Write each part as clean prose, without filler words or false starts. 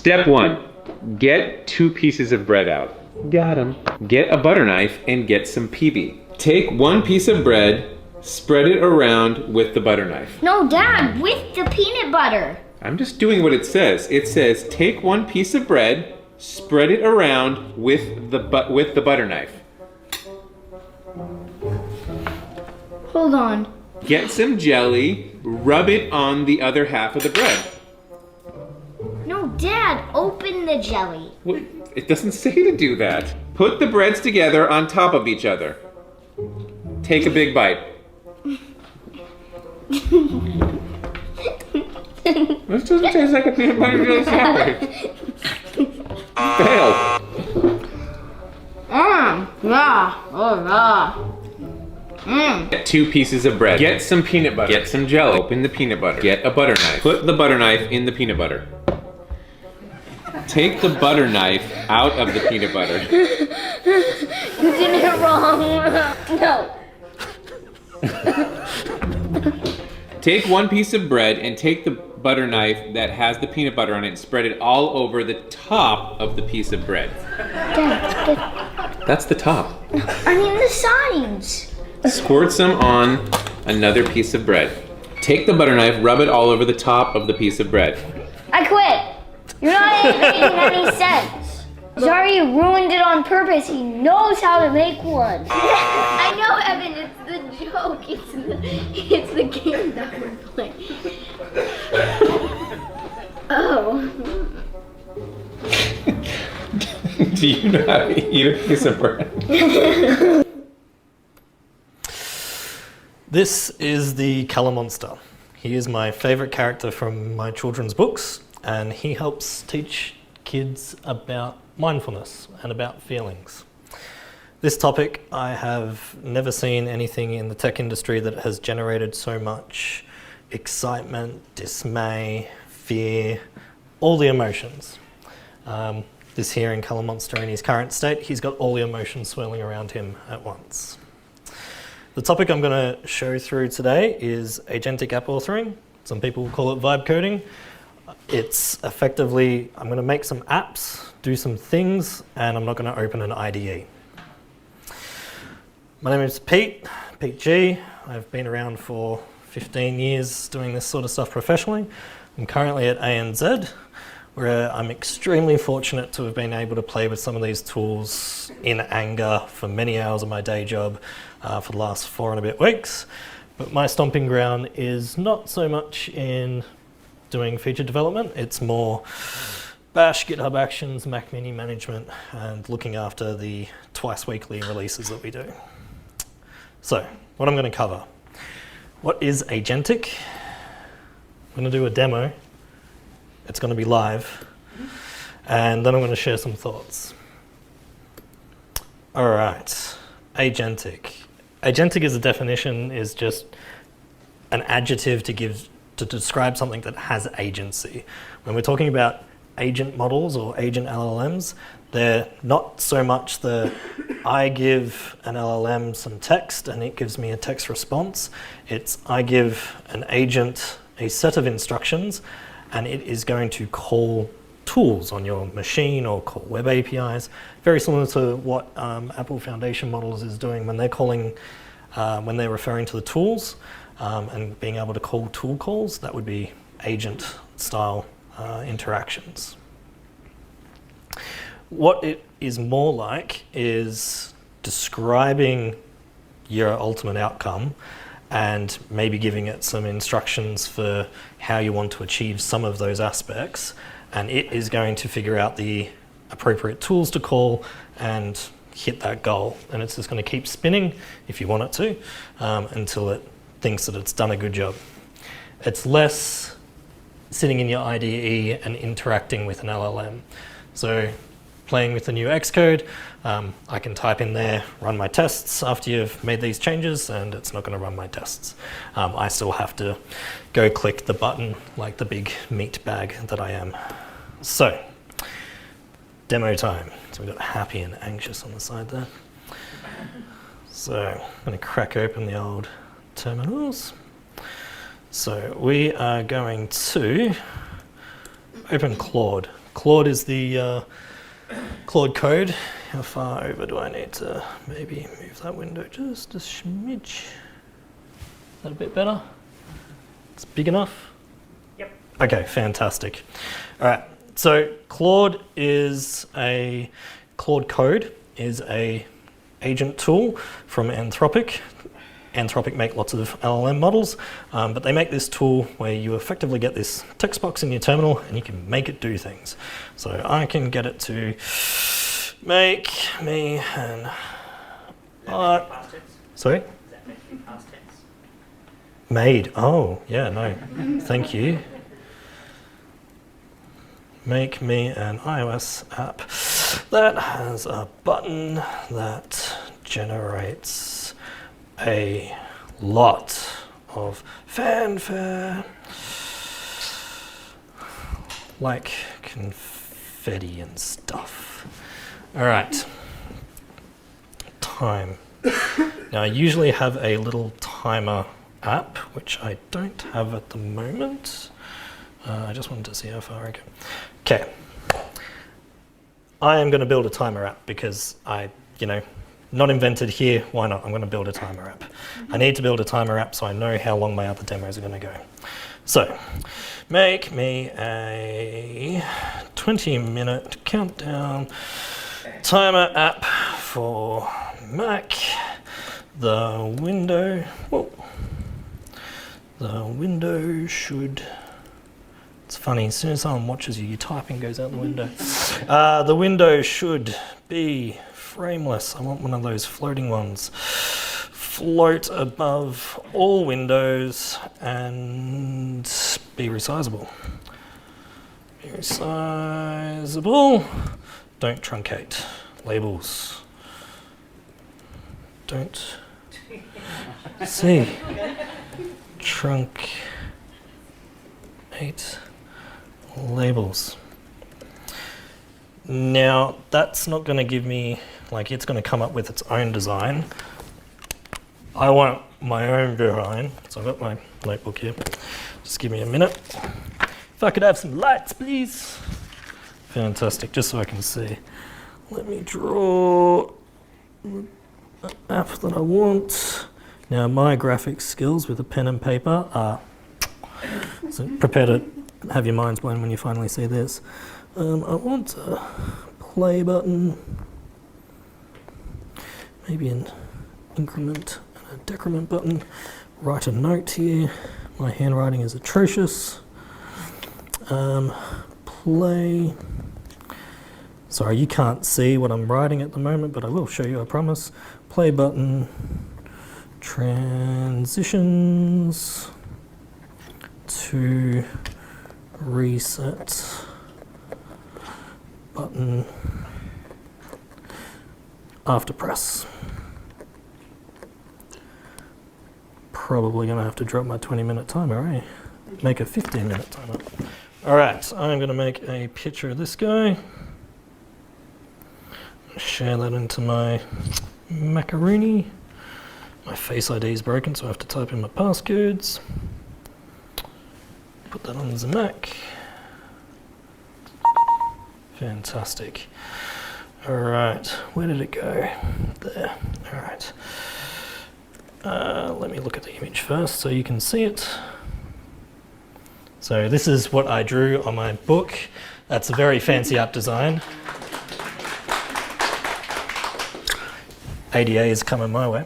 Step 1, get 2 pieces of bread out. Got 'em. Get a butter knife and get some PB. Take 1 piece of bread, spread it around with the butter knife. No, Dad, with the peanut butter. I'm just doing what it says. It says take 1 piece of bread, spread it around with the butter knife. Hold on. Get some jelly, rub it on the other half of the bread. No, Dad, open the jelly. Well, it doesn't say to do that. Put the breads together on top of each other. Take a big bite. This doesn't taste like a peanut butter jelly sandwich. Fail. Yeah. Oh, yeah. Get 2 pieces of bread. Get some peanut butter. Get some jelly. Open the peanut butter. Get a butter knife. Put the butter knife in the peanut butter. Take the butter knife out of the peanut butter. You did it wrong. No. Take 1 piece of bread and take the butter knife that has the peanut butter on it and spread it all over the top of the piece of bread. Dad, That's the top. I mean the sides. Squirt some on another piece of bread. Take the butter knife, rub it all over the top of the piece of bread. I quit. You're not making any sense. Zari ruined it on purpose. He knows how to make one. I know, Evan. It's the joke. It's the game that we're playing. Oh. Do you know how to eat a piece of bread? This is the Colour Monster. He is my favourite character from my children's books, and he helps teach kids about mindfulness and about feelings. This topic, I have never seen anything in the tech industry that has generated so much excitement, dismay, fear, all the emotions. This here in Colour Monster in his current state, he's got all the emotions swirling around him at once. The topic I'm going to show through today is agentic app authoring. Some people call it vibe coding. It's effectively, I'm going to make some apps, do some things, and I'm not going to open an IDE. My name is Pete G. I've been around for 15 years doing this sort of stuff professionally. I'm currently at ANZ, where I'm extremely fortunate to have been able to play with some of these tools in anger for many hours of my day job for the last 4 and a bit weeks. But my stomping ground is not so much in doing feature development, it's more Bash, GitHub Actions, Mac Mini management, and looking after the twice weekly releases that we do. So, what I'm going to cover. What is agentic? I'm going to do a demo. It's going to be live. And then I'm going to share some thoughts. All right, agentic. Agentic as a definition is just an adjective to describe something that has agency. When we're talking about agent models or agent LLMs, they're not so much I give an LLM some text and it gives me a text response. It's I give an agent a set of instructions and it is going to call tools on your machine or call web APIs, very similar to what Apple Foundation Models is doing when they're calling, when they're referring to the tools and being able to call tool calls. That would be agent style interactions. What it is more like is describing your ultimate outcome and maybe giving it some instructions for how you want to achieve some of those aspects, and it is going to figure out the appropriate tools to call and hit that goal. And it's just going to keep spinning, if you want it to, until it thinks that it's done a good job. It's less sitting in your IDE and interacting with an LLM. So playing with the new Xcode, I can type in there, run my tests after you've made these changes, and it's not going to run my tests. I still have to go click the button like the big meat bag that I am. So, demo time. So we've got happy and anxious on the side there. So I'm going to crack open the old terminals. So we are going to open Claude Claude is the Claude Code. How far over do I need to maybe move that window just a smidge? Is that a bit better? It's big enough? Yep. Okay, fantastic. All right, so Claude Code is a agent tool from Anthropic. Anthropic make lots of LLM models, but they make this tool where you effectively get this text box in your terminal and you can make it do things. So I can get it to make me an sorry? Is that meant to be past tense? Made. Oh, yeah, no. Thank you. Make me an iOS app that has a button that generates a lot of fanfare, like confetti and stuff. All right, time. Now I usually have a little timer app, which I don't have at the moment. I just wanted to see how far I go. Okay, I am going to build a timer app because not invented here, why not? I'm going to build a timer app. I need to build a timer app so I know how long my other demos are going to go. So, make me a 20-minute countdown timer app for Mac. The window should... It's funny, as soon as someone watches you, your typing goes out the window. The window should be frameless. I want one of those floating ones. Float above all windows and be resizable. Be resizable. Don't truncate. Labels. Don't see. Truncate. Labels. Now that's not going to give me, it's going to come up with its own design. I want my own design, so I've got my notebook here. Just give me a minute. If I could have some lights, please. Fantastic, just so I can see. Let me draw the app that I want. Now my graphics skills with a pen and paper are, so prepare to have your minds blown when you finally see this. I want a play button, maybe an increment and a decrement button. Write a note here. My handwriting is atrocious. Play. Sorry, you can't see what I'm writing at the moment, but I will show you, I promise. Play button. Transitions to reset button after press. Probably gonna have to drop my 20-minute timer, eh? Make a 15-minute timer. All right, I'm gonna make a picture of this guy. Share that into my macaroni. My Face ID is broken, so I have to type in my passcodes. Put that on the Mac. Fantastic. All right, where did it go? There. All right. Let me look at the image first so you can see it. So this is what I drew on my book. That's a very fancy app design. ADA is coming my way.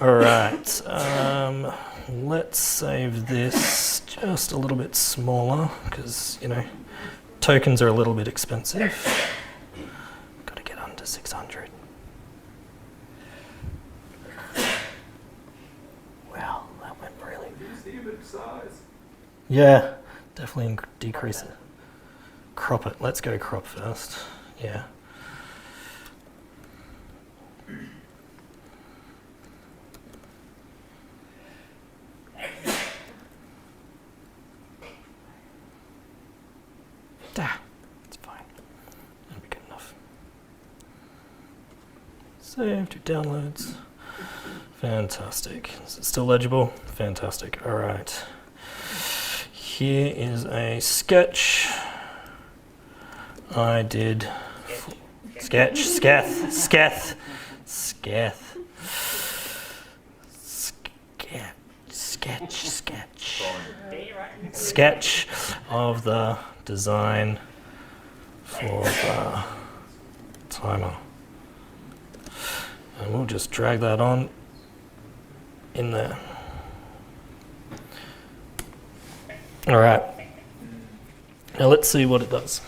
All right, let's save this just a little bit smaller because, tokens are a little bit expensive. Got to get under 600. Wow, that went really... Yeah, definitely decrease it. Crop it. Let's go crop first. Yeah. It's fine. That'll be good enough. Save to downloads. Fantastic. Is it still legible? Fantastic. All right. Here is a sketch I did sketch, sketch of the design for the timer. And we'll just drag that on in there. All right. Now let's see what it does.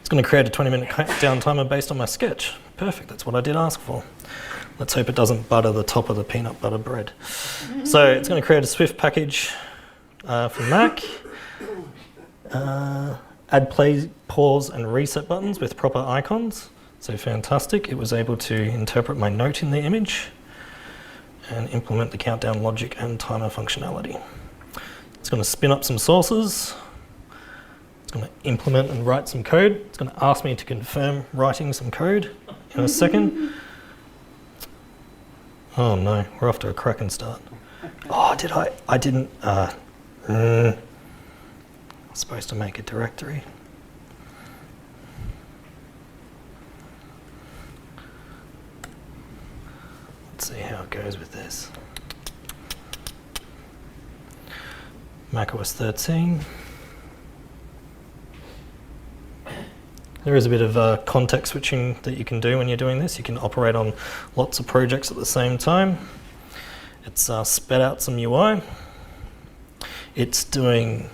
It's going to create a 20-minute countdown timer based on my sketch. Perfect, that's what I did ask for. Let's hope it doesn't butter the top of the peanut butter bread. So it's going to create a Swift package for Mac. Add play, pause, and reset buttons with proper icons. So fantastic. It was able to interpret my note in the image and implement the countdown logic and timer functionality. It's going to spin up some sources. It's going to implement and write some code. It's going to ask me to confirm writing some code in a second. Oh no, we're off to a cracking start. Oh, I didn't, I was supposed to make a directory. Let's see how it goes with this. macOS 13. There is a bit of context switching that you can do when you're doing this. You can operate on lots of projects at the same time. It's sped out some UI. It's doing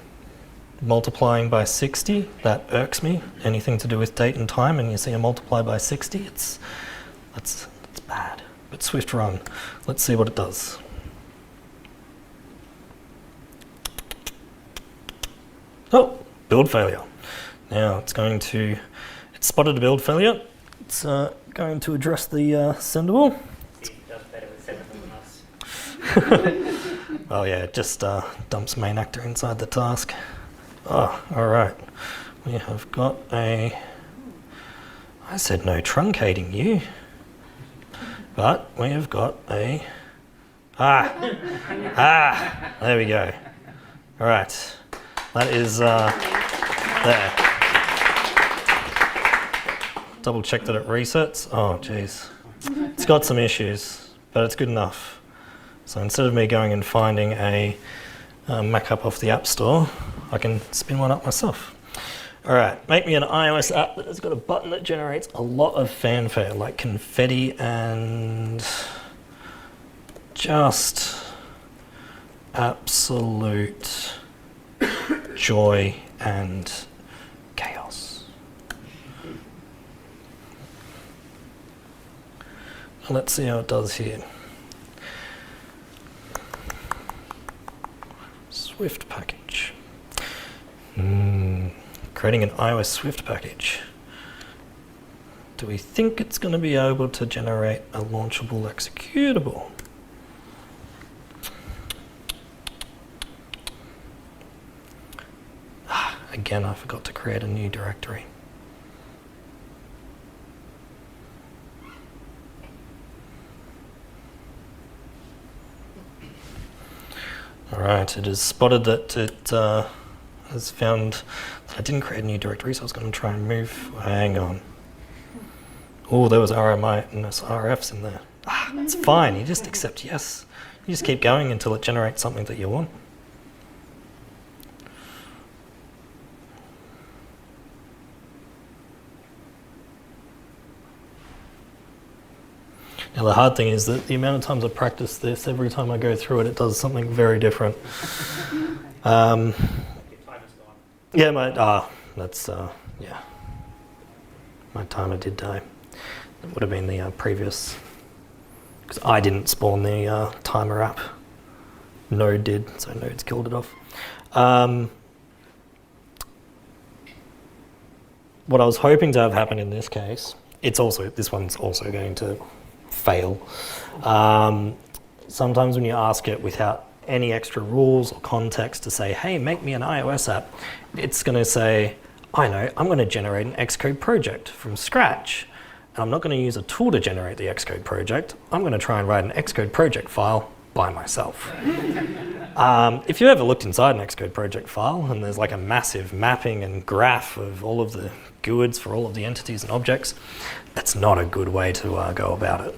multiplying by 60. That irks me. Anything to do with date and time, and you see a multiply by 60, that's bad. But Swift run. Let's see what it does. Oh, build failure. Now it's spotted a build failure. It's going to address the sendable. It does better with 7 than us. Oh yeah, it just dumps main actor inside the task. Oh, all right. We have got I said no truncating you. But we have got a, there we go. All right, that is there. Double check that it resets. Oh, geez. It's got some issues, but it's good enough. So instead of me going and finding a Mac app off the App Store, I can spin one up myself. All right, make me an iOS app that has got a button that generates a lot of fanfare, like confetti and just absolute joy and chaos. Let's see how it does here. Swift package. Creating an iOS Swift package. Do we think it's going to be able to generate a launchable executable? Again, I forgot to create a new directory. All right, it has spotted that it has found that I didn't create a new directory, so I was going to try and move. Hang on. Oh, there was RMI and RFs in there. That's fine. You just accept yes. You just keep going until it generates something that you want. Now the hard thing is that the amount of times I practice this, every time I go through it, it does something very different. Yeah, yeah. My timer did die. It would have been the previous, because I didn't spawn the timer app. Node did, so Node's killed it off. What I was hoping to have happen in this case, this one's also going to fail. Sometimes when you ask it without any extra rules or context to say, hey, make me an iOS app, it's going to say, I know, I'm going to generate an Xcode project from scratch. And I'm not going to use a tool to generate the Xcode project. I'm going to try and write an Xcode project file by myself. If you ever looked inside an Xcode project file and there's like a massive mapping and graph of all of the GUIDs for all of the entities and objects, that's not a good way to go about it.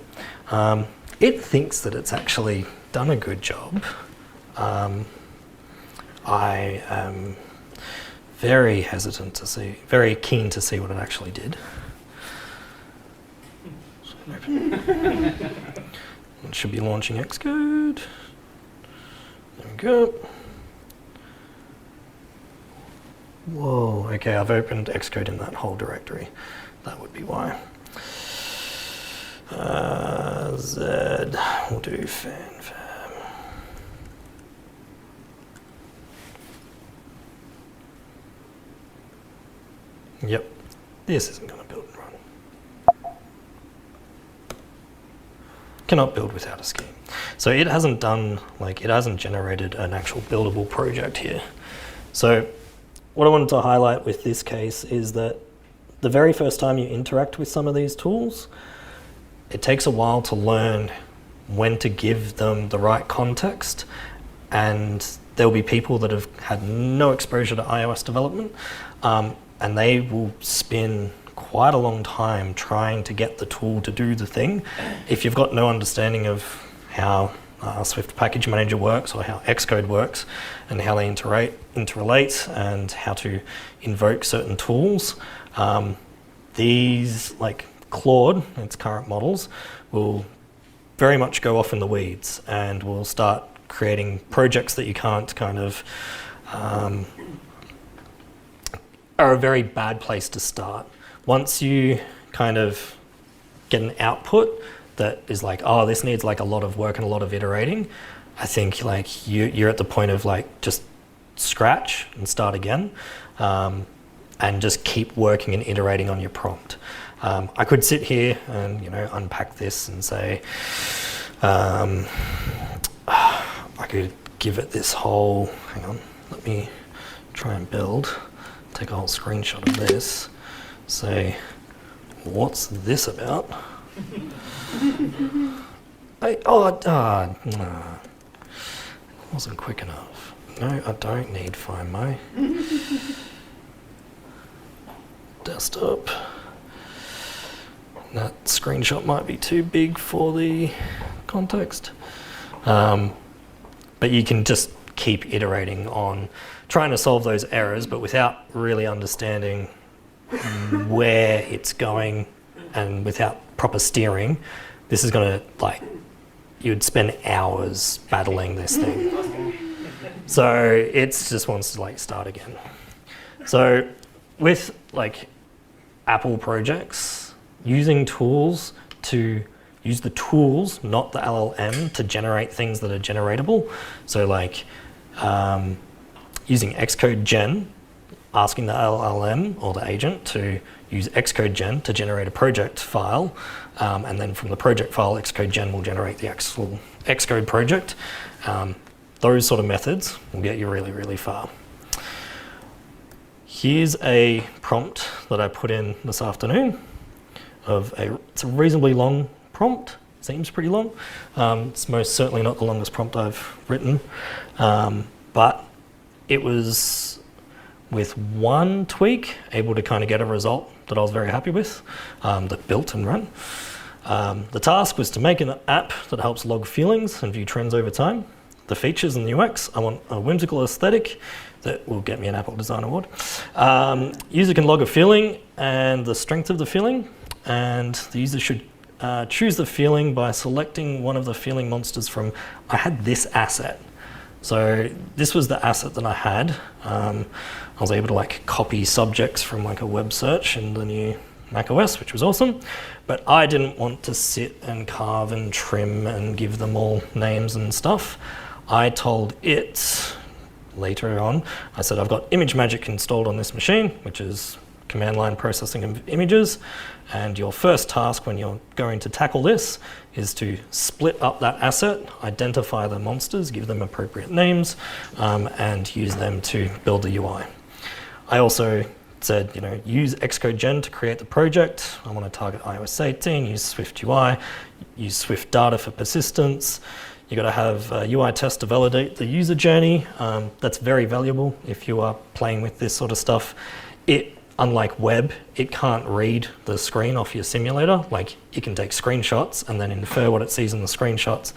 It thinks that it's actually done a good job. I am very hesitant to see, very keen to see what it actually did. It should be launching Xcode. There we go. Whoa, okay, I've opened Xcode in that whole directory. That would be why. Z, we'll do fanfam. Yep, this isn't going to build and run. Cannot build without a scheme. So it hasn't done, like, it hasn't generated an actual buildable project here. So what I wanted to highlight with this case is that the very first time you interact with some of these tools, it takes a while to learn when to give them the right context, and there'll be people that have had no exposure to iOS development, and they will spend quite a long time trying to get the tool to do the thing. If you've got no understanding of how Swift Package Manager works or how Xcode works and how they interrelate and how to invoke certain tools, these, like Claude, its current models, will very much go off in the weeds and will start creating projects that you can't kind of are a very bad place to start. Once you kind of get an output that is like, oh, this needs like a lot of work and a lot of iterating, I think like you're at the point of like just scratch and start again, and just keep working and iterating on your prompt. I could sit here and unpack this and say, I could give it this whole, hang on, let me try and build. Take a whole screenshot of this, say, what's this about? Wasn't quick enough. No, I don't need Find My desktop. That screenshot might be too big for the context. But you can just keep iterating on trying to solve those errors, but without really understanding where it's going and without proper steering, this is going to, like, you'd spend hours battling this thing. So it just wants to like start again. So with like Apple projects, using tools to use the tools, not the LLM, to generate things that are generatable. So like using XcodeGen, asking the LLM or the agent to use XcodeGen to generate a project file, and then from the project file, XcodeGen will generate the actual Xcode project. Those sort of methods will get you really, really far. Here's a prompt that I put in this afternoon. It's a reasonably long prompt, seems pretty long. It's most certainly not the longest prompt I've written, but it was, with one tweak, able to kind of get a result that I was very happy with, that built and ran. The task was to make an app that helps log feelings and view trends over time. The features and the UX, I want a whimsical aesthetic that will get me an Apple Design Award. User can log a feeling and the strength of the feeling, and the user should choose the feeling by selecting one of the feeling monsters from, I had this asset. So this was the asset that I had. I was able to like copy subjects from like a web search in the new macOS, which was awesome. But I didn't want to sit and carve and trim and give them all names and stuff. I told it later on, I said, I've got ImageMagick installed on this machine, which is command line processing of images. And your first task when you're going to tackle this is to split up that asset, identify the monsters, give them appropriate names, and use them to build the UI. I also said, use XcodeGen to create the project. I want to target iOS 18, use Swift UI, use Swift data for persistence, You got to have a UI test to validate the user journey. That's very valuable if you are playing with this sort of stuff. Unlike web, it can't read the screen off your simulator. Like, it can take screenshots and then infer what it sees in the screenshots,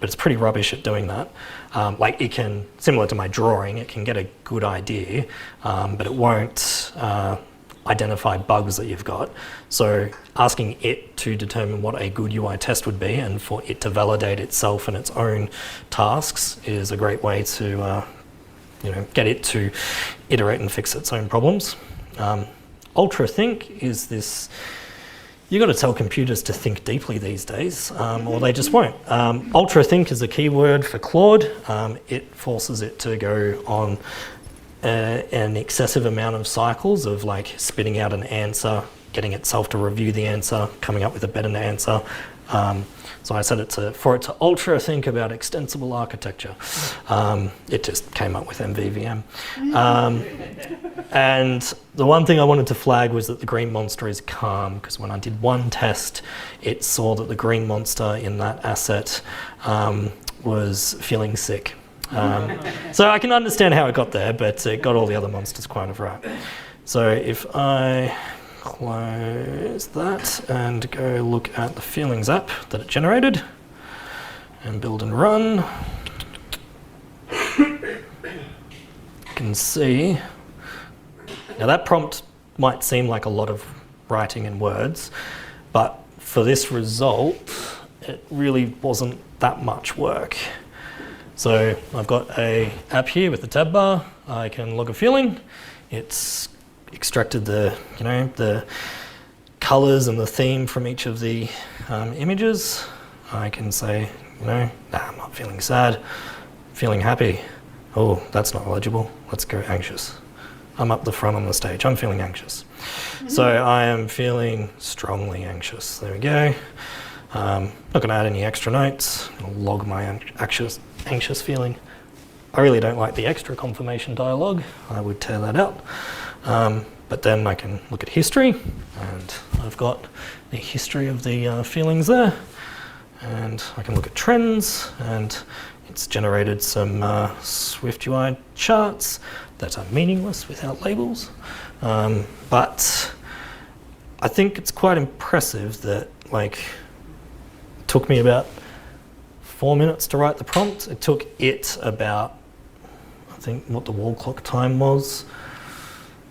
but it's pretty rubbish at doing that. Like, it can, similar to my drawing, it can get a good idea, but it won't identify bugs that you've got. So asking it to determine what a good UI test would be and for it to validate itself and its own tasks is a great way to get it to iterate and fix its own problems. Ultra think is this, you got to tell computers to think deeply these days, or they just won't. Ultra think is a keyword for Claude. It forces it to go on an excessive amount of cycles of like spitting out an answer, getting itself to review the answer, coming up with a better answer. So I set it for it to ultra think about extensible architecture. It just came up with MVVM. And the one thing I wanted to flag was that the green monster is calm, because when I did one test, it saw that the green monster in that asset was feeling sick. So I can understand how it got there, but it got all the other monsters quite right. So if I close that and go look at the feelings app that it generated and build and run, you can see, now that prompt might seem like a lot of writing in words, but for this result, it really wasn't that much work. So I've got a app here with the tab bar. I can log a feeling. It's extracted the colors and the theme from each of the images. I can say, nah, I'm not feeling sad, feeling happy. Oh, that's not legible. Let's go anxious. I'm up the front on the stage. I'm feeling anxious. So I am feeling strongly anxious. There we go. Not going to add any extra notes. I'll log my anxious feeling. I really don't like the extra confirmation dialogue. I would tear that out. But then I can look at history, and I've got the history of the feelings there. And I can look at trends, and it's generated some SwiftUI charts that are meaningless without labels. But I think it's quite impressive that, like, it took me about 4 minutes to write the prompt. It took it about, I think what the wall clock time was,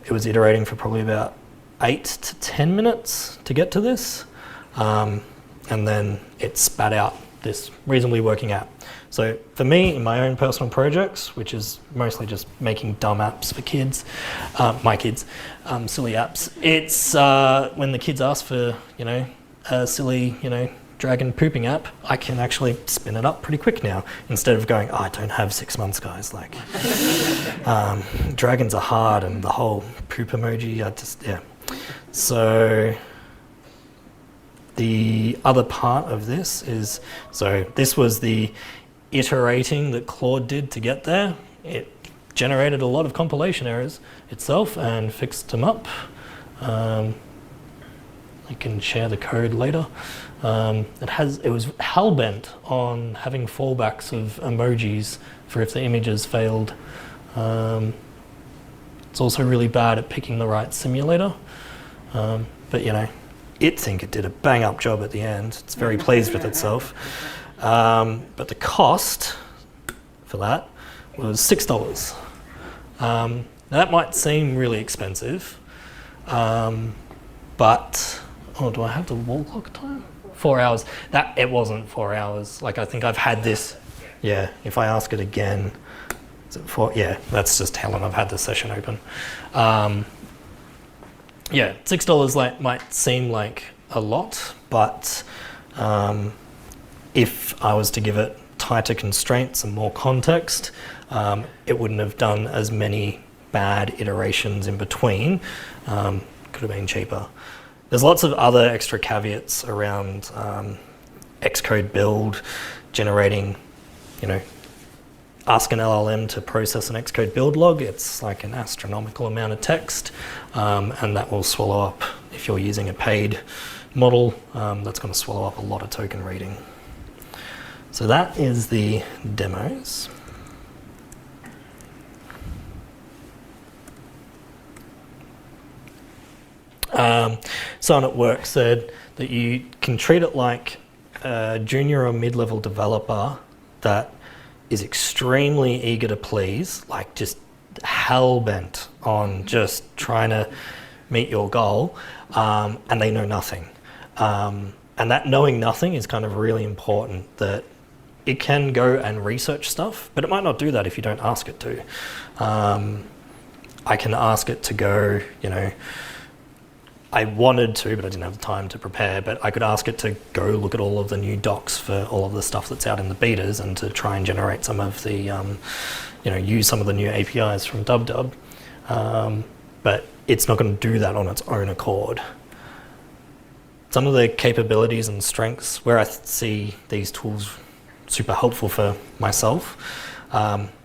it was iterating for probably about 8 to 10 minutes to get to this. And then it spat out this reasonably working app. So for me, in my own personal projects, which is mostly just making dumb apps for kids, my kids, silly apps, it's when the kids ask for, a silly, dragon pooping app, I can actually spin it up pretty quick now, instead of going, I don't have 6 months, guys. Like, dragons are hard, and the whole poop emoji, yeah. So the other part of this is, so this was the iterating that Claude did to get there. It generated a lot of compilation errors itself and fixed them up. I can share the code later. It was hell-bent on having fallbacks of emojis for if the images failed. It's also really bad at picking the right simulator. But it think it did a bang-up job at the end. It's very pleased with itself. But the cost for that was $6. Now that might seem really expensive, but do I have the wall clock time? 4 hours. It wasn't 4 hours. Like, I think I've had this. Yeah, if I ask it again, is it 4? Yeah, that's just how long I've had the session open. Yeah, $6 might seem like a lot, but if I was to give it tighter constraints and more context, it wouldn't have done as many bad iterations in between. Could have been cheaper. There's lots of other extra caveats around Xcode build, generating, ask an LLM to process an Xcode build log. It's like an astronomical amount of text, and that will swallow up, if you're using a paid model, that's going to swallow up a lot of token reading. So that is the demos. Someone at work said that you can treat it like a junior or mid-level developer that is extremely eager to please, like just hell-bent on just trying to meet your goal, and they know nothing. And that knowing nothing is kind of really important, that it can go and research stuff, but it might not do that if you don't ask it to. I can ask it to go, I wanted to, but I didn't have the time to prepare, but I could ask it to go look at all of the new docs for all of the stuff that's out in the betas and to try and generate some of the, use some of the new APIs from WWDC. But it's not going to do that on its own accord. Some of the capabilities and strengths where I see these tools super helpful for myself,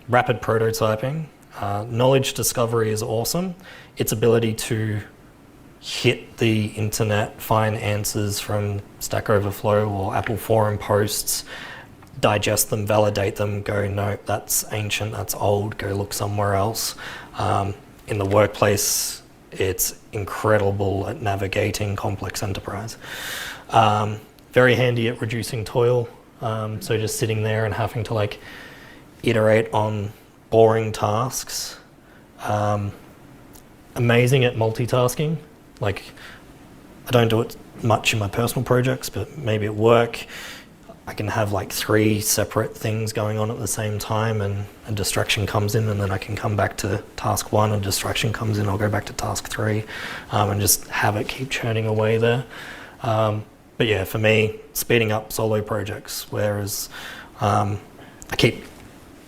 rapid prototyping, knowledge discovery is awesome. Its ability to hit the internet, find answers from Stack Overflow or Apple forum posts, digest them, validate them, go, no, that's ancient, that's old, go look somewhere else. In the workplace, it's incredible at navigating complex enterprise. Very handy at reducing toil. So just sitting there and having to iterate on boring tasks. Amazing at multitasking. I don't do it much in my personal projects, but maybe at work, I can have 3 separate things going on at the same time, and a distraction comes in, and then I can come back to task 1, and a distraction comes in, I'll go back to task 3, and just have it keep churning away there. But yeah, for me, speeding up solo projects, whereas I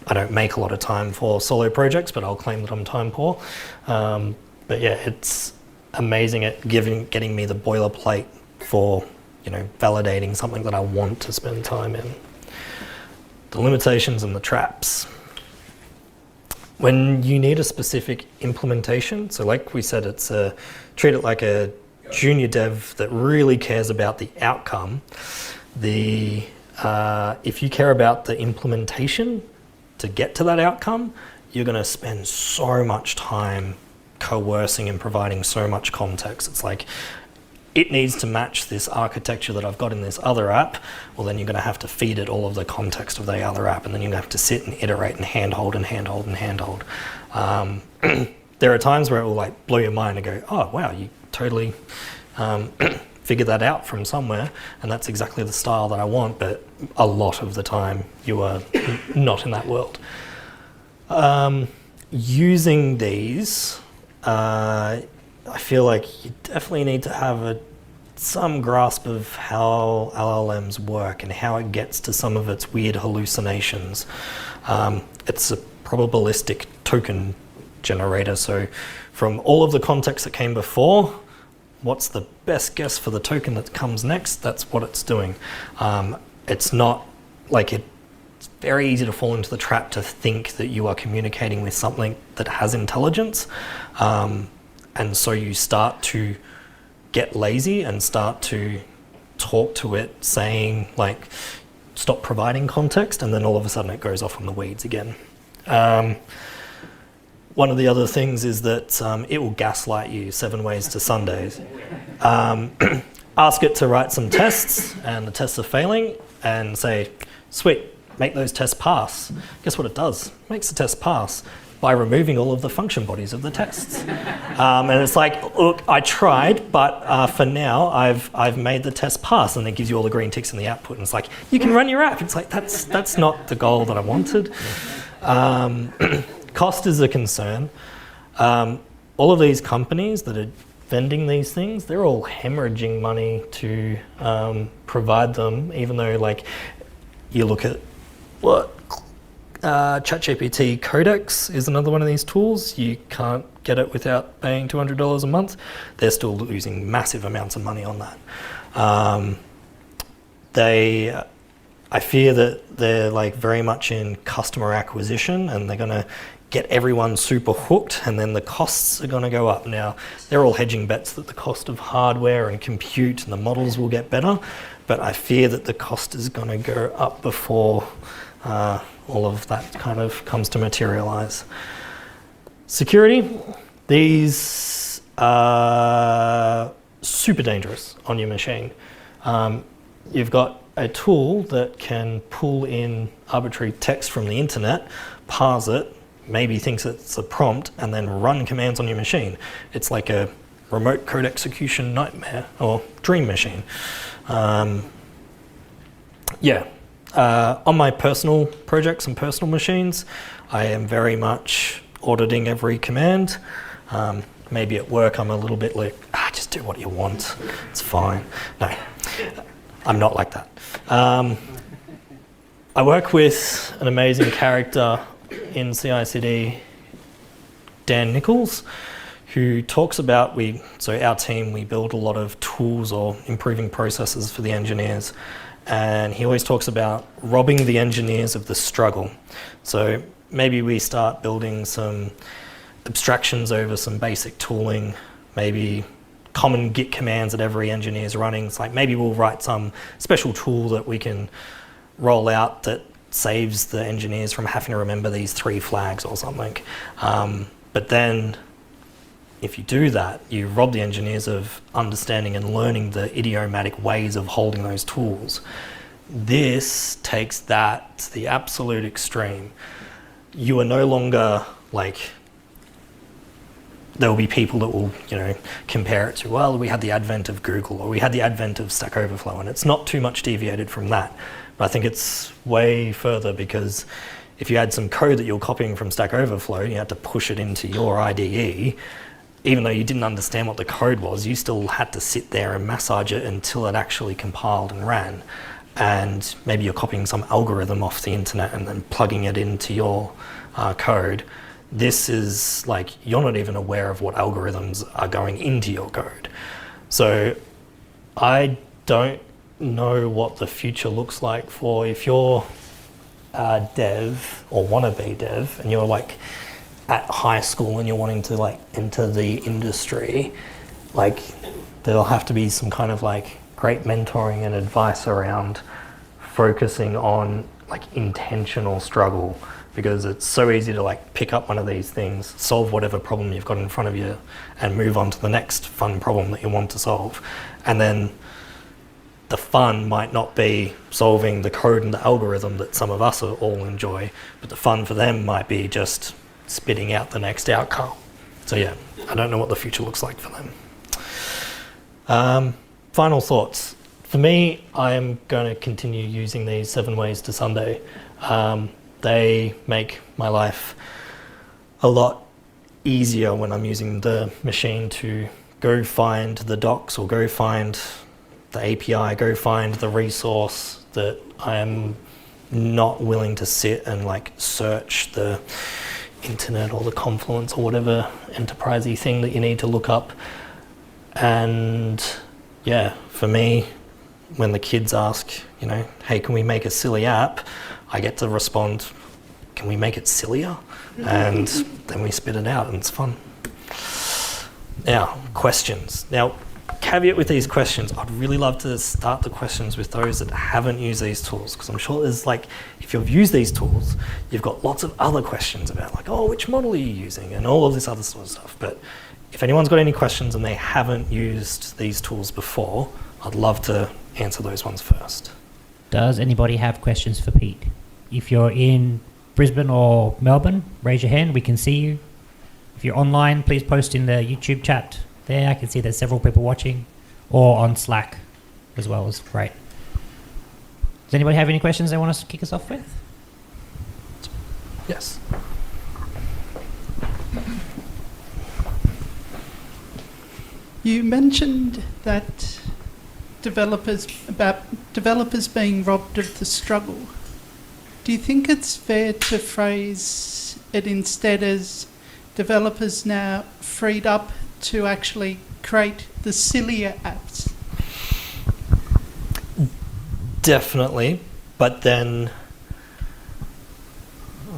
don't make a lot of time for solo projects, but I'll claim that I'm time poor. But yeah, it's amazing at getting me the boilerplate for validating something that I want to spend time in. The limitations and the traps. When you need a specific implementation, so like we said, it's treat it like a junior dev that really cares about the outcome. If you care about the implementation to get to that outcome, you're going to spend so much time coercing and providing so much context. It's it needs to match this architecture that I've got in this other app. Well, then you're going to have to feed it all of the context of the other app, and then you're going to have to sit and iterate and handhold and handhold and handhold. There are times where it will blow your mind and go, oh wow, you totally figured that out from somewhere, and that's exactly the style that I want, but a lot of the time you are not in that world. Using these, I feel like you definitely need to have some grasp of how LLMs work and how it gets to some of its weird hallucinations. It's a probabilistic token generator, so from all of the context that came before, what's the best guess for the token that comes next? That's what it's doing. It's not it's very easy to fall into the trap to think that you are communicating with something that has intelligence. And so you start to get lazy and start to talk to it saying stop providing context, and then all of a sudden it goes off on the weeds again. One of the other things is that it will gaslight you 7 ways to Sundays. Ask it to write some tests, and the tests are failing, and say, sweet, make those tests pass. Guess what it does? It makes the test pass by removing all of the function bodies of the tests. And it's look, I tried, but for now I've made the test pass, and it gives you all the green ticks in the output, and it's you can run your app. It's that's not the goal that I wanted. Cost is a concern. All of these companies that are vending these things, they're all hemorrhaging money to provide them, even though you look at what ChatGPT Codex is another one of these tools. You can't get it without paying $200 a month. They're still losing massive amounts of money on that. I fear that they're very much in customer acquisition, and they're going to get everyone super hooked, and then the costs are going to go up. Now, they're all hedging bets that the cost of hardware and compute and the models will get better, but I fear that the cost is going to go up before all of that kind of comes to materialize. Security, these are super dangerous on your machine. You've got a tool that can pull in arbitrary text from the internet, parse it, maybe thinks it's a prompt, and then run commands on your machine. It's like a remote code execution nightmare or dream machine. On my personal projects and personal machines, I am very much auditing every command. Maybe at work I'm a little bit like, just do what you want, it's fine. No, I'm not like that. I work with an amazing character in CI/CD, Dan Nichols, who talks about, our team, we build a lot of tools or improving processes for the engineers. And he always talks about robbing the engineers of the struggle. So maybe we start building some abstractions over some basic tooling, maybe common Git commands that every engineer is running. It's like maybe we'll write some special tool that we can roll out that saves the engineers from having to remember these 3 flags or something. But then if you do that, you rob the engineers of understanding and learning the idiomatic ways of holding those tools. This takes that to the absolute extreme. You are no longer like, there will be people that will, compare it to, well, we had the advent of Google or we had the advent of Stack Overflow, and it's not too much deviated from that. But I think it's way further, because if you had some code that you're copying from Stack Overflow and you had to push it into your IDE, even though you didn't understand what the code was, you still had to sit there and massage it until it actually compiled and ran. And maybe you're copying some algorithm off the internet and then plugging it into your code. This is like, you're not even aware of what algorithms are going into your code. So I don't know what the future looks like for, if you're a dev or wannabe dev and you're like at high school and you're wanting to like enter the industry, like there'll have to be some kind of like great mentoring and advice around focusing on like intentional struggle, because it's so easy to like pick up one of these things, solve whatever problem you've got in front of you, and move on to the next fun problem that you want to solve. And then the fun might not be solving the code and the algorithm that some of us all enjoy, but the fun for them might be just spitting out the next outcome. So yeah, I don't know what the future looks like for them. Final thoughts. For me, I am going to continue using these 7 ways to Sunday. They make my life a lot easier when I'm using the machine to go find the docs or go find the API, go find the resource that I am not willing to sit and like search the internet or the Confluence or whatever enterprisey thing that you need to look up. And yeah, for me, when the kids ask, hey, can we make a silly app? I get to respond, can we make it sillier? And then we spit it out and it's fun. Now, questions. Now, caveat with these questions, I'd really love to start the questions with those that haven't used these tools, because I'm sure there's like, if you've used these tools, you've got lots of other questions about like, oh, which model are you using? And all of this other sort of stuff. But if anyone's got any questions and they haven't used these tools before, I'd love to answer those ones first. Does anybody have questions for Pete? If you're in Brisbane or Melbourne, raise your hand, we can see you. If you're online, please post in the YouTube chat there. I can see there's several people watching, or on Slack as well is great. Does anybody have any questions they want us to kick us off with? Yes. You mentioned that developers being robbed of the struggle. Do you think it's fair to phrase it instead as developers now freed up to actually create the sillier apps? Definitely, but then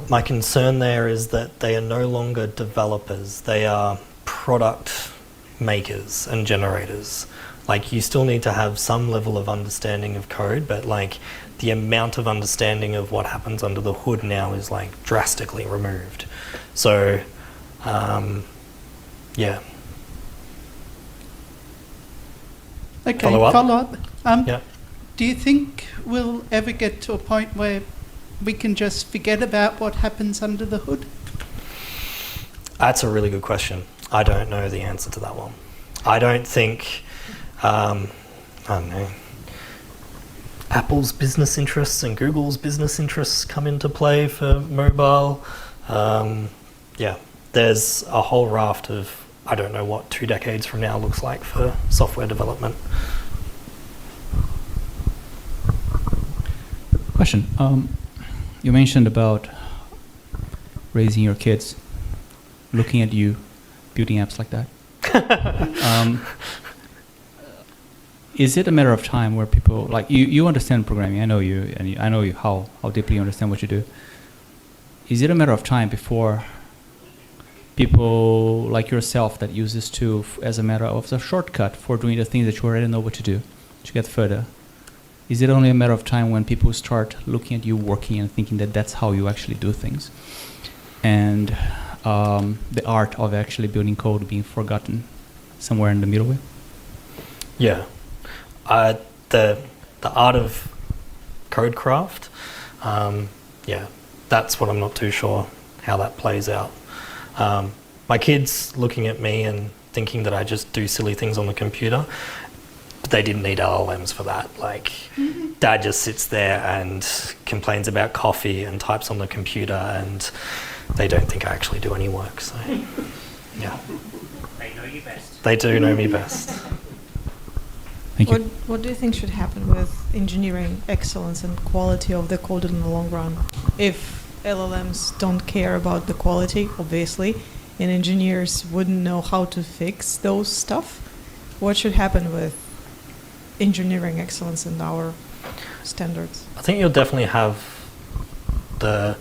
my concern there is that they are no longer developers. They are product makers and generators. Like, you still need to have some level of understanding of code, but like the amount of understanding of what happens under the hood now is like drastically removed. So, yeah. Okay, Follow up? follow up. Yeah. Do you think we'll ever get to a point where we can just forget about what happens under the hood? That's a really good question. I don't know the answer to that one. I don't think, I don't know, Apple's business interests and Google's business interests come into play for mobile. Yeah, there's a whole raft of, I don't know what 2 decades from now looks like for software development. Question. You mentioned about raising your kids, looking at you, building apps like that. Is it a matter of time where people, like, you understand programming, I know you, and I know you how deeply you understand what you do. Is it a matter of time before people like yourself that use this tool as a matter of a shortcut for doing the things that you already know what to do to get further? Is it only a matter of time when people start looking at you working and thinking that that's how you actually do things? And the art of actually building code being forgotten somewhere in the middle way? Yeah. The art of codecraft, yeah, that's what I'm not too sure how that plays out. My kids looking at me and thinking that I just do silly things on the computer, but they didn't need LLMs for that. Like, Dad just sits there and complains about coffee and types on the computer, and they don't think I actually do any work. So, yeah. They know you best. They do know me best. Thank you. What do you think should happen with engineering excellence and quality of the code in the long run? If LLMs don't care about the quality, obviously, and engineers wouldn't know how to fix those stuff, what should happen with engineering excellence and our standards? I think you'll definitely have the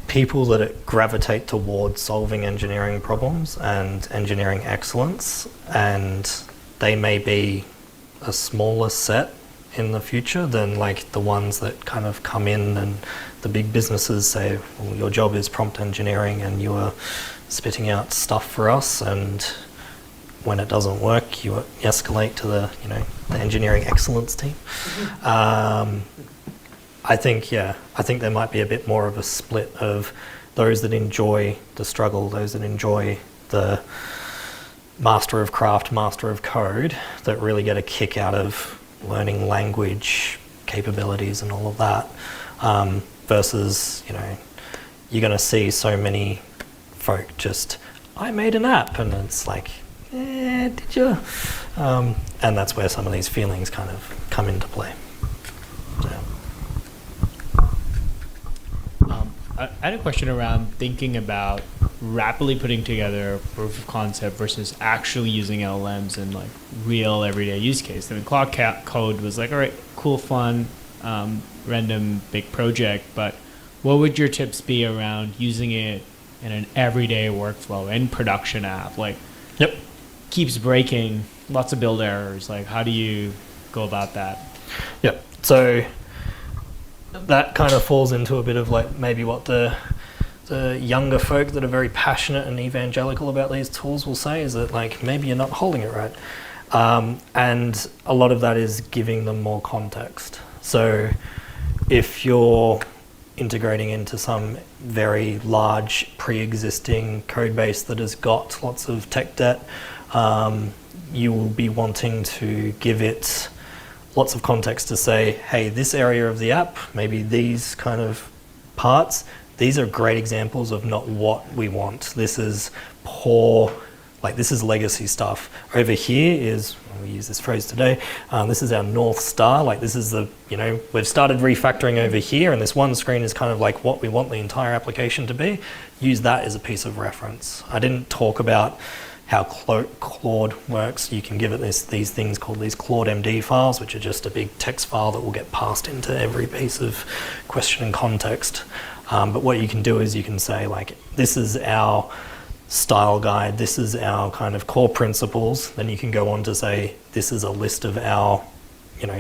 people that gravitate towards solving engineering problems and engineering excellence, and they may be a smaller set in the future than like the ones that kind of come in and the big businesses say, well, your job is prompt engineering and you are spitting out stuff for us, and when it doesn't work you escalate to the engineering excellence team. I think there might be a bit more of a split of those that enjoy the struggle, those that enjoy the master of craft, master of code, that really get a kick out of learning language capabilities and all of that, versus, you're going to see so many folk just, I made an app, and it's like, did you? And that's where some of these feelings kind of come into play. Yeah. I had a question around thinking about rapidly putting together proof of concept versus actually using LLMs in like real everyday use case. I mean, Claude Code was like, all right, cool, fun, random big project, but what would your tips be around using it in an everyday workflow in production app? Like, Yep. keeps breaking, lots of build errors. Like, how do you go about that? Yep. So that kind of falls into a bit of like maybe what the younger folk that are very passionate and evangelical about these tools will say, is that like maybe you're not holding it right. And a lot of that is giving them more context. So if you're integrating into some very large pre-existing code base that has got lots of tech debt, you will be wanting to give it lots of context to say, hey, this area of the app, maybe these kind of parts, these are great examples of not what we want. This is poor, like this is legacy stuff. Over here is, we use this phrase today, this is our North Star, like this is the, we've started refactoring over here, and this one screen is kind of like what we want the entire application to be. Use that as a piece of reference. I didn't talk about how Claude works. You can give it these things called these Claude MD files, which are just a big text file that will get passed into every piece of question and context. But what you can do is you can say, like, this is our style guide, this is our kind of core principles, then you can go on to say, this is a list of our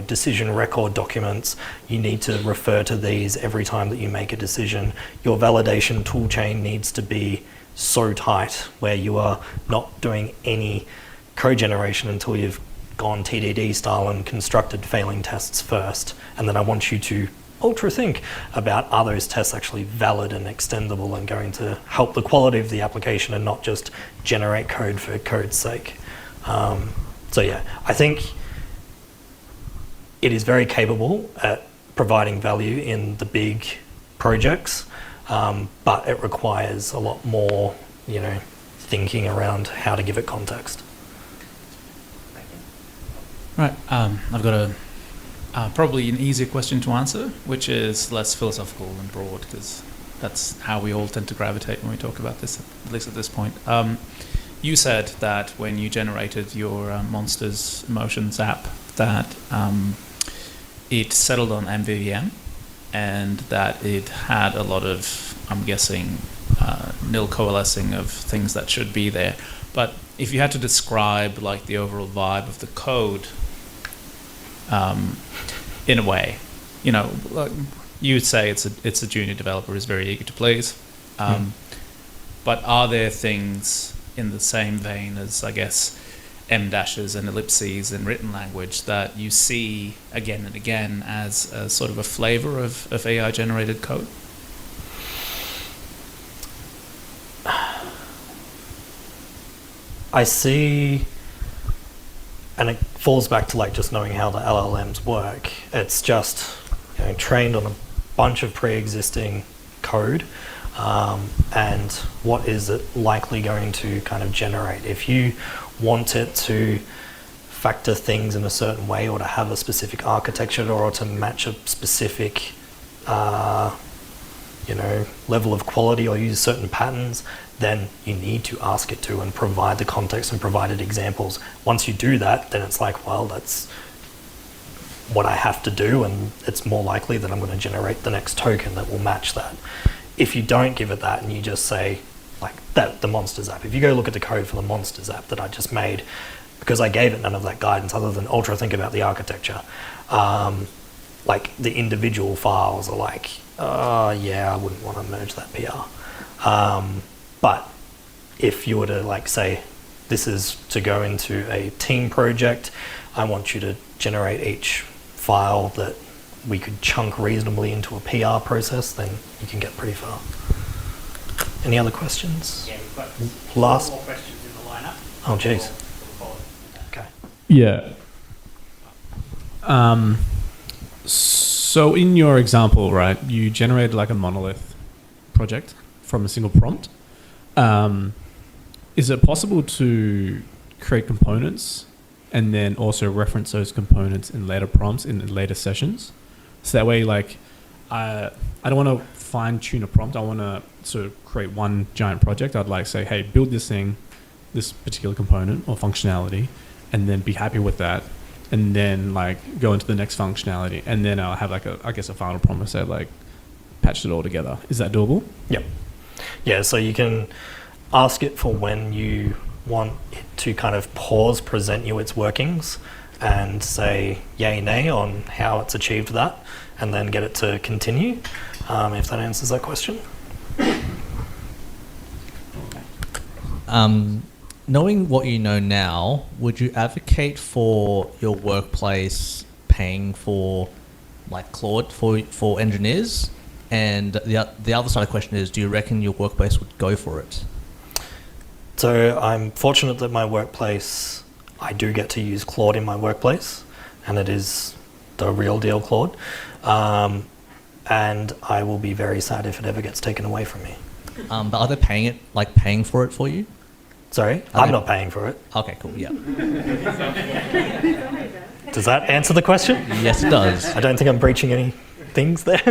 decision record documents. You need to refer to these every time that you make a decision. Your validation toolchain needs to be so tight where you are not doing any code generation until you've gone TDD style and constructed failing tests first. And then I want you to ultra think about, are those tests actually valid and extendable and going to help the quality of the application and not just generate code for code's sake. So yeah, I think it is very capable at providing value in the big projects, but it requires a lot more, thinking around how to give it context. Right, I've got a probably an easier question to answer, which is less philosophical and broad, because that's how we all tend to gravitate when we talk about this, at least at this point. You said that when you generated your Monsters Emotions app, that it settled on MVVM, and that it had a lot of, I'm guessing, nil coalescing of things that should be there. But if you had to describe like the overall vibe of the code, in a way, you would say it's a junior developer who's very eager to please. But are there things in the same vein as, I guess, M dashes and ellipses in written language that you see again and again as a sort of a flavor of AI generated code? I see, and it falls back to like just knowing how the LLMs work. It's just trained on a bunch of pre-existing code, and what is it likely going to kind of generate. If you want it to factor things in a certain way, or to have a specific architecture, or to match a specific level of quality, or use certain patterns, then you need to ask it to and provide the context and provided examples. Once you do that, then it's like, well, that's what I have to do, and it's more likely that I'm going to generate the next token that will match that. If you don't give it that and you just say, like that, the Monsters app, if you go look at the code for the Monsters app that I just made, because I gave it none of that guidance other than ultra think about the architecture, like the individual files are like, yeah, I wouldn't want to merge that PR. But if you were to like say, this is to go into a team project, I want you to generate each file that we could chunk reasonably into a PR process, then you can get pretty far. Any other questions? Yeah, we've got Last. more questions in the lineup. Oh, jeez. Okay. Yeah. So in your example, right, you generated like a monolith project from a single prompt. Is it possible to create components and then also reference those components in later prompts in later sessions? So that way, like, I don't want to fine tune a prompt. I want to sort of create one giant project. I'd like say, hey, build this thing, this particular component or functionality, and then be happy with that. And then like go into the next functionality. And then I'll have like a final promise that like patched it all together. Is that doable? Yep. Yeah, so you can ask it for when you want it to kind of pause, present you its workings, and say yay, nay on how it's achieved that, and then get it to continue, if that answers that question. Knowing what you know now, would you advocate for your workplace paying for like Claude for engineers? And the other side of the question is, do you reckon your workplace would go for it? So I'm fortunate that my workplace, I do get to use Claude in my workplace, and it is the real deal Claude. And I will be very sad if it ever gets taken away from me. But are they paying for it for you? Sorry? I'm not paying for it. Okay, cool, yeah. Does that answer the question? Yes, it does. I don't think I'm breaching any things there.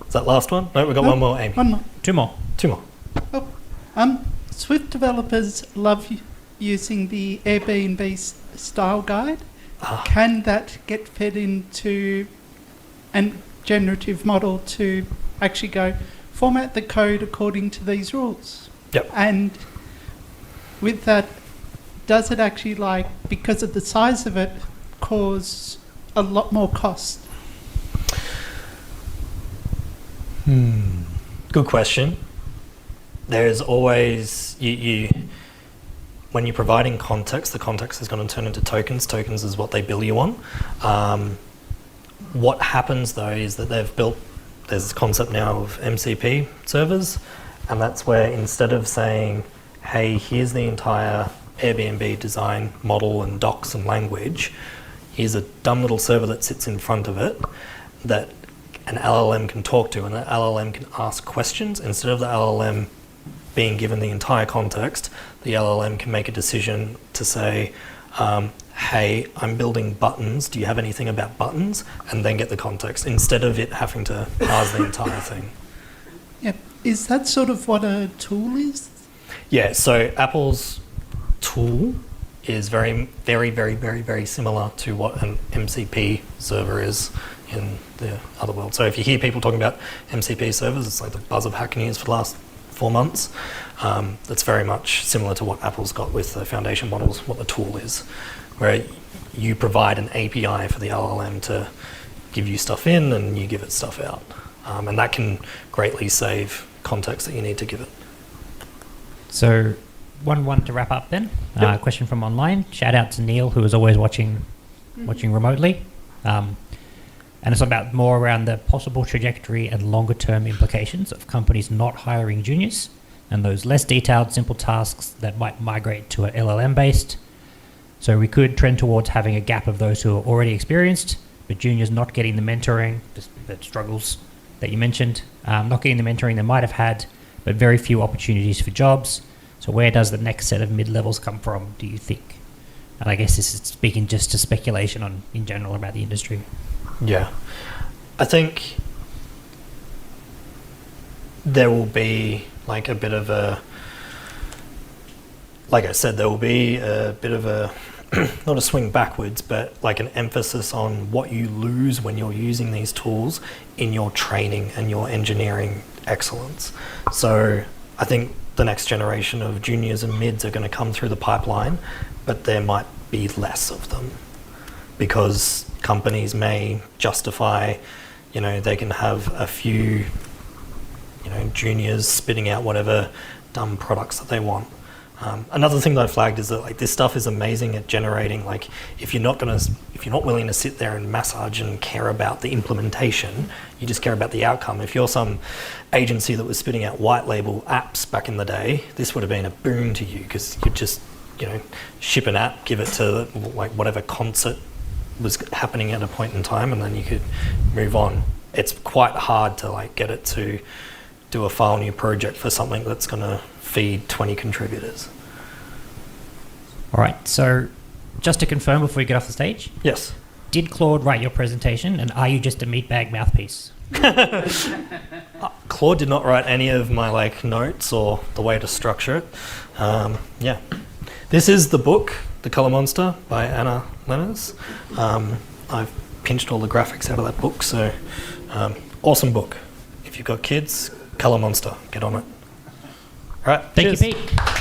Is that last one? No, we've got one more, Amy. One more. Two more. Two more. Oh, Swift developers love using the Airbnb style guide. Can that get fed into a generative model to actually go, format the code according to these rules. Yep. And with that, does it actually, like, because of the size of it, cause a lot more cost? Good question. There's always you when you're providing context, the context is going to turn into tokens. Tokens is what they bill you on. What happens though is that there's this concept now of MCP servers, and that's where instead of saying, hey, here's the entire Airbnb design model and docs and language, here's a dumb little server that sits in front of it that an LLM can talk to, and that LLM can ask questions. Instead of the LLM being given the entire context, the LLM can make a decision to say, hey, I'm building buttons, do you have anything about buttons? And then get the context, instead of it having to parse the entire thing. Yeah. Is that sort of what a tool is? Yeah, so Apple's tool is very, very, very, very, very similar to what an MCP server is in the other world. So if you hear people talking about MCP servers, it's like the buzz of Hacker News for the last 4 months. That's very much similar to what Apple's got with the foundation models, what the tool is, where you provide an API for the LLM to give you stuff in and you give it stuff out. And that can greatly save context that you need to give it. So, one to wrap up then. Yep. Question from online. Shout out to Neil, who is always watching remotely. And it's about more around the possible trajectory and longer term implications of companies not hiring juniors and those less detailed, simple tasks that might migrate to an LLM based. So we could trend towards having a gap of those who are already experienced, but juniors not getting the mentoring, just the struggles that you mentioned, not getting the mentoring they might have had, but very few opportunities for jobs. So where does the next set of mid-levels come from, do you think? And I guess this is speaking just to speculation in general about the industry. Yeah. I think there will be like a bit of a, like I said, there will be a bit of a, not a swing backwards, but like an emphasis on what you lose when you're using these tools in your training and your engineering excellence. So I think the next generation of juniors and mids are going to come through the pipeline, but there might be less of them because companies may justify, they can have a few, juniors spitting out whatever dumb products that they want. Another thing that I flagged is that like this stuff is amazing at generating. Like if you're not willing to sit there and massage and care about the implementation, you just care about the outcome. If you're some agency that was spitting out white label apps back in the day, this would have been a boon to you because you'd just ship an app, give it to like whatever concert was happening at a point in time, and then you could move on. It's quite hard to like get it to do a file new project for something that's going to feed 20 contributors. All right, so just to confirm before we get off the stage. Yes. Did Claude write your presentation, and are you just a meatbag mouthpiece? Claude did not write any of my notes or the way to structure it. Yeah. This is the book, The Color Monster by Anna Lenners. I've pinched all the graphics out of that book, so awesome book. If you've got kids, Color Monster, get on it. All right, Thank cheers. you, Pete.